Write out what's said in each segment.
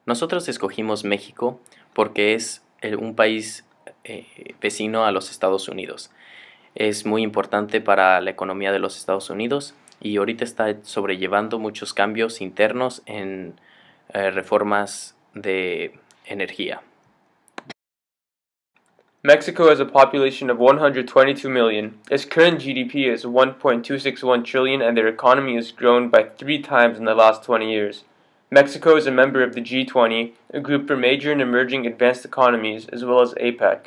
Nosotros escogimos México porque es un país vecino a los Estados Unidos. Es muy importante para la economía de los Estados Unidos y ahorita está sobrellevando muchos cambios internos en reformas de energía. Mexico has a population of 122 million. Its current GDP is 1.261 trillion and their economy has grown by 3 times in the last 20 years. Mexico is a member of the G20, a group for major and emerging advanced economies, as well as APEC.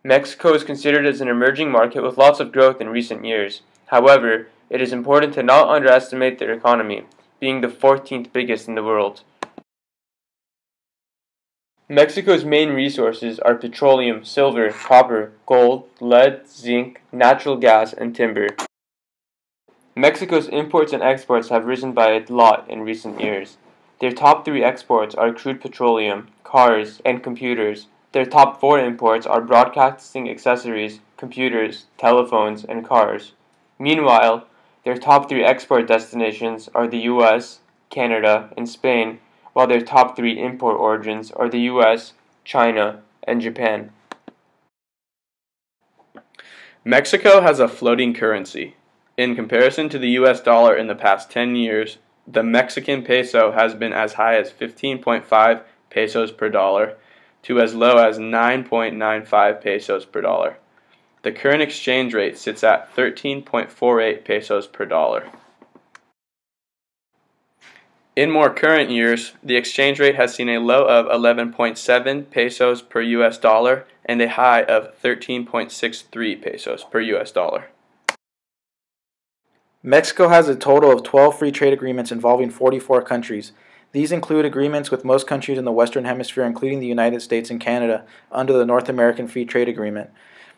Mexico is considered as an emerging market with lots of growth in recent years. However, it is important to not underestimate their economy, being the 14th biggest in the world. Mexico's main resources are petroleum, silver, copper, gold, lead, zinc, natural gas, and timber. Mexico's imports and exports have risen by a lot in recent years. Their top 3 exports are crude petroleum, cars, and computers. Their top 4 imports are broadcasting accessories, computers, telephones, and cars. Meanwhile, their top 3 export destinations are the US, Canada, and Spain, while their top 3 import origins are the US, China, and Japan. Mexico has a floating currency. In comparison to the US dollar in the past 10 years, the Mexican peso has been as high as 15.5 pesos per dollar to as low as 9.95 pesos per dollar. The current exchange rate sits at 13.48 pesos per dollar. In more current years, the exchange rate has seen a low of 11.7 pesos per US dollar and a high of 13.63 pesos per US dollar. Mexico has a total of 12 free trade agreements involving 44 countries. These include agreements with most countries in the Western Hemisphere, including the United States and Canada, under the North American Free Trade Agreement.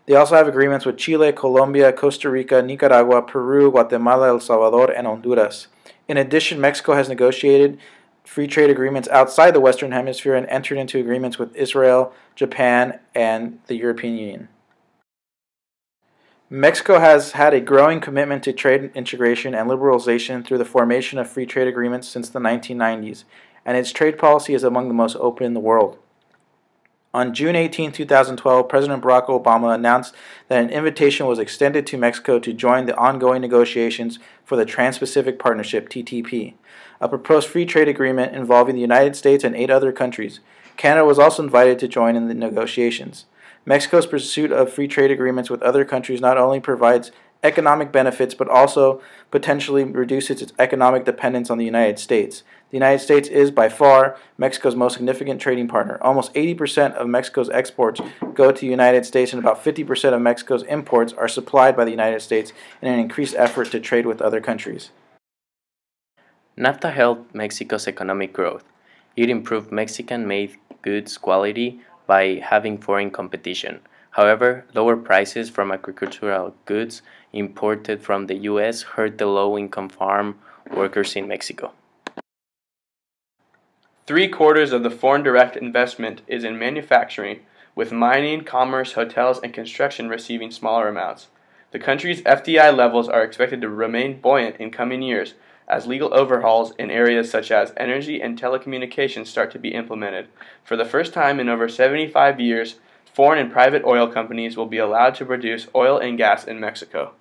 They also have agreements with Chile, Colombia, Costa Rica, Nicaragua, Peru, Guatemala, El Salvador, and Honduras. In addition, Mexico has negotiated free trade agreements outside the Western Hemisphere and entered into agreements with Israel, Japan, and the European Union. Mexico has had a growing commitment to trade integration and liberalization through the formation of free trade agreements since the 1990s, and its trade policy is among the most open in the world. On June 18, 2012, President Barack Obama announced that an invitation was extended to Mexico to join the ongoing negotiations for the Trans-Pacific Partnership, TPP, a proposed free trade agreement involving the United States and 8 other countries. Canada was also invited to join in the negotiations. Mexico's pursuit of free trade agreements with other countries not only provides economic benefits but also potentially reduces its economic dependence on the United States. The United States is by far Mexico's most significant trading partner. Almost 80% of Mexico's exports go to the United States, and about 50% of Mexico's imports are supplied by the United States in an increased effort to trade with other countries. NAFTA helped Mexico's economic growth. It improved Mexican-made goods quality by having foreign competition. However, lower prices from agricultural goods imported from the U.S. hurt the low-income farm workers in Mexico. 3/4 of the foreign direct investment is in manufacturing, with mining, commerce, hotels, and construction receiving smaller amounts. The country's FDI levels are expected to remain buoyant in coming years as legal overhauls in areas such as energy and telecommunications start to be implemented. For the first time in over 75 years, foreign and private oil companies will be allowed to produce oil and gas in Mexico.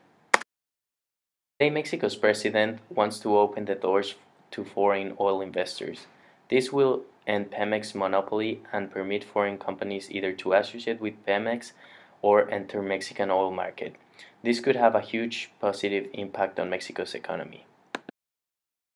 Today, Mexico's president wants to open the doors to foreign oil investors. This will end Pemex's monopoly and permit foreign companies either to associate with Pemex or enter Mexican oil market. This could have a huge positive impact on Mexico's economy.